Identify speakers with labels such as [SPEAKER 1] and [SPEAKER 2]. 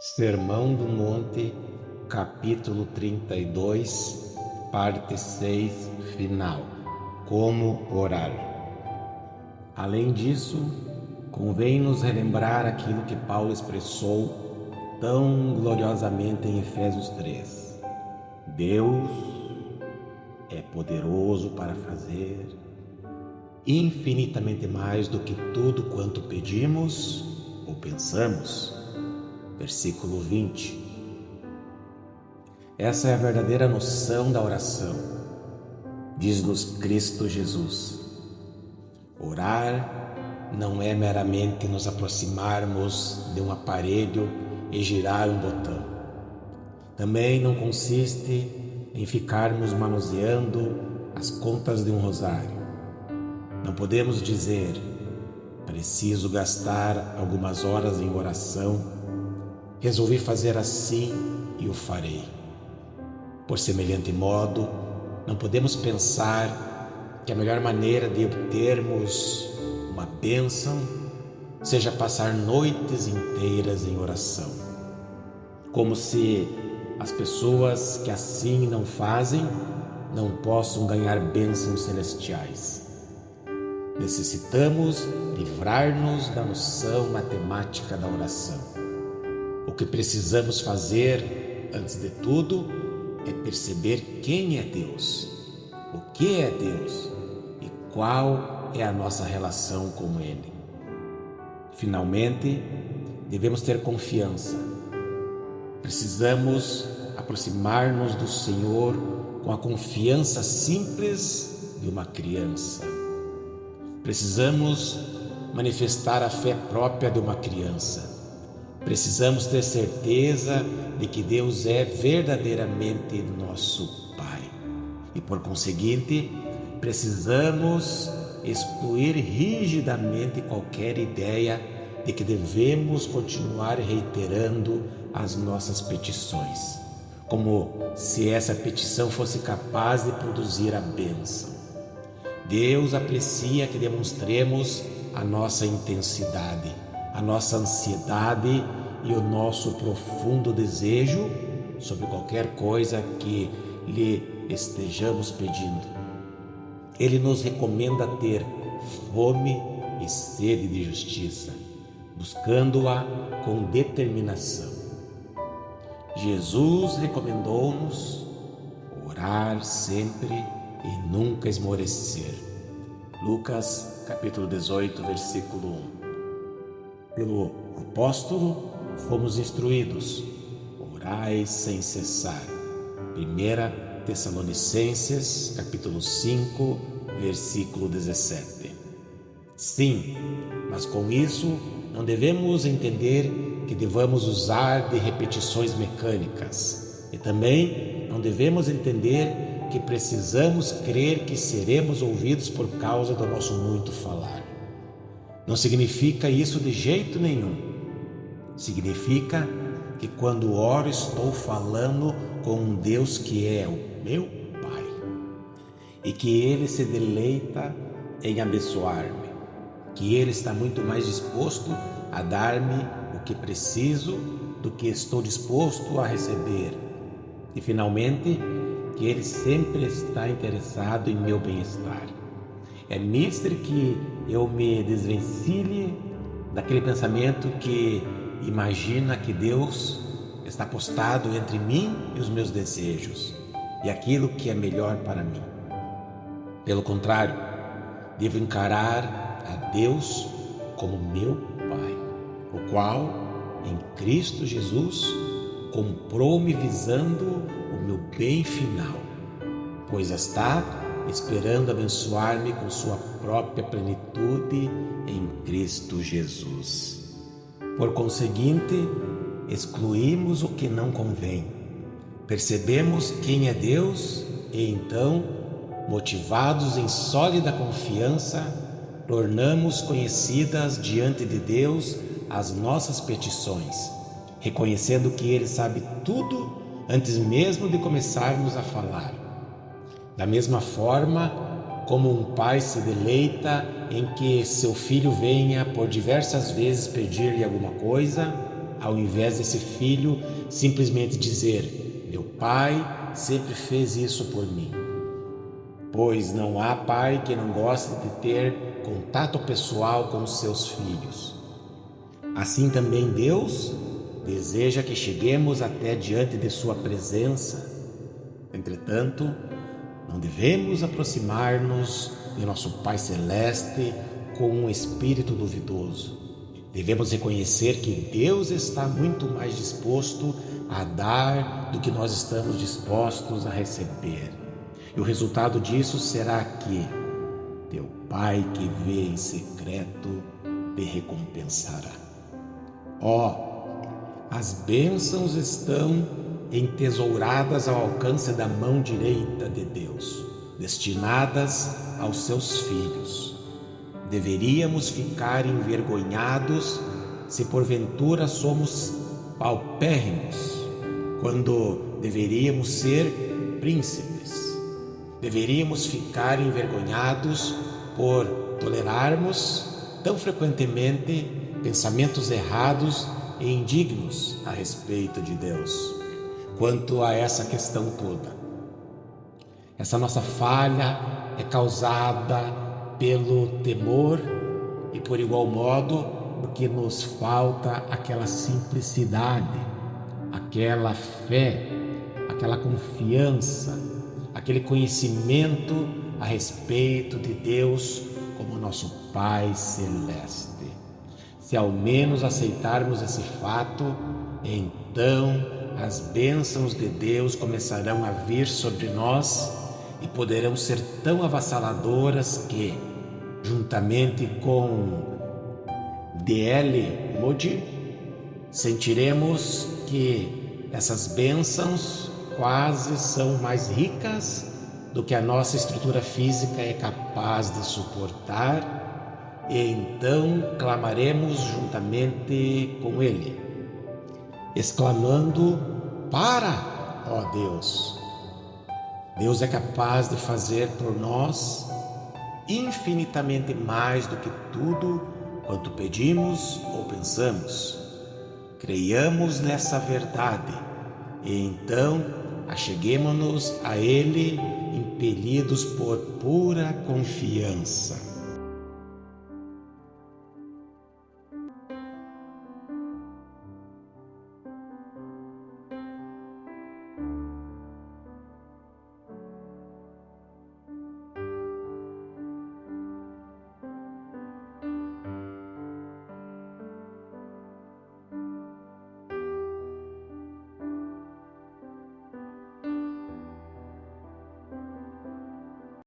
[SPEAKER 1] Sermão do Monte, capítulo 32, parte 6, final. Como orar. Além disso, convém-nos relembrar aquilo que Paulo expressou tão gloriosamente em Efésios 3. Deus é poderoso para fazer infinitamente mais do que tudo quanto pedimos ou pensamos. Versículo 20. Essa é a verdadeira noção da oração. Diz-nos Cristo Jesus. Orar não é meramente nos aproximarmos de um aparelho e girar um botão. Também não consiste em ficarmos manuseando as contas de um rosário. Não podemos dizer, preciso gastar algumas horas em oração. Resolvi fazer assim e o farei. Por semelhante modo, não podemos pensar que a melhor maneira de obtermos uma bênção seja passar noites inteiras em oração. Como se as pessoas que assim não fazem não possam ganhar bênçãos celestiais. Necessitamos livrar-nos da noção matemática da oração. O que precisamos fazer, antes de tudo, é perceber quem é Deus, o que é Deus e qual é a nossa relação com Ele. Finalmente, devemos ter confiança. Precisamos aproximar-nos do Senhor com a confiança simples de uma criança. Precisamos manifestar a fé própria de uma criança. Precisamos ter certeza de que Deus é verdadeiramente nosso Pai. E por conseguinte, precisamos excluir rigidamente qualquer ideia de que devemos continuar reiterando as nossas petições, como se essa petição fosse capaz de produzir a bênção. Deus aprecia que demonstremos a nossa intensidade, a nossa ansiedade e o nosso profundo desejo sobre qualquer coisa que lhe estejamos pedindo. Ele nos recomenda ter fome e sede de justiça, buscando-a com determinação. Jesus recomendou-nos orar sempre e nunca esmorecer. Lucas capítulo 18, versículo 1. Pelo apóstolo, fomos instruídos, orai sem cessar. 1 Tessalonicenses, capítulo 5, versículo 17. Sim, mas com isso não devemos entender que devamos usar de repetições mecânicas. E também não devemos entender que precisamos crer que seremos ouvidos por causa do nosso muito falar. Não significa isso de jeito nenhum. Significa que quando oro estou falando com um Deus que é o meu Pai e que Ele se deleita em abençoar-me, que Ele está muito mais disposto a dar-me o que preciso do que estou disposto a receber e, finalmente, que Ele sempre está interessado em meu bem-estar. É mister que eu me desvencilhe daquele pensamento que imagina que Deus está postado entre mim e os meus desejos e aquilo que é melhor para mim. Pelo contrário, devo encarar a Deus como meu Pai, o qual, em Cristo Jesus, comprou-me visando o meu bem final, pois está esperando abençoar-me com sua própria plenitude em Cristo Jesus. Por conseguinte, excluímos o que não convém, percebemos quem é Deus e então, motivados em sólida confiança, tornamos conhecidas diante de Deus as nossas petições, reconhecendo que Ele sabe tudo antes mesmo de começarmos a falar. Da mesma forma como um pai se deleita em que seu filho venha por diversas vezes pedir-lhe alguma coisa, ao invés desse filho simplesmente dizer: meu pai sempre fez isso por mim. Pois não há pai que não goste de ter contato pessoal com os seus filhos. Assim também Deus deseja que cheguemos até diante de sua presença. Entretanto, não devemos aproximar-nos de nosso Pai Celeste com um espírito duvidoso. Devemos reconhecer que Deus está muito mais disposto a dar do que nós estamos dispostos a receber. E o resultado disso será que teu Pai que vê em secreto te recompensará. As bênçãos estão entesouradas ao alcance da mão direita de Deus, destinadas aos seus filhos. Deveríamos ficar envergonhados se porventura somos paupérrimos, quando deveríamos ser príncipes. Deveríamos ficar envergonhados por tolerarmos tão frequentemente pensamentos errados e indignos a respeito de Deus. Quanto a essa questão toda, essa nossa falha é causada pelo temor e, por igual modo, porque nos falta aquela simplicidade, aquela fé, aquela confiança, aquele conhecimento a respeito de Deus como nosso Pai Celeste. Se ao menos aceitarmos esse fato, então as bênçãos de Deus começarão a vir sobre nós e poderão ser tão avassaladoras que, juntamente com D.L. Moody, sentiremos que essas bênçãos quase são mais ricas do que a nossa estrutura física é capaz de suportar, e então clamaremos juntamente com Ele, exclamando: para, ó Deus! Deus é capaz de fazer por nós infinitamente mais do que tudo quanto pedimos ou pensamos. Creiamos nessa verdade e então acheguemo-nos a Ele impelidos por pura confiança.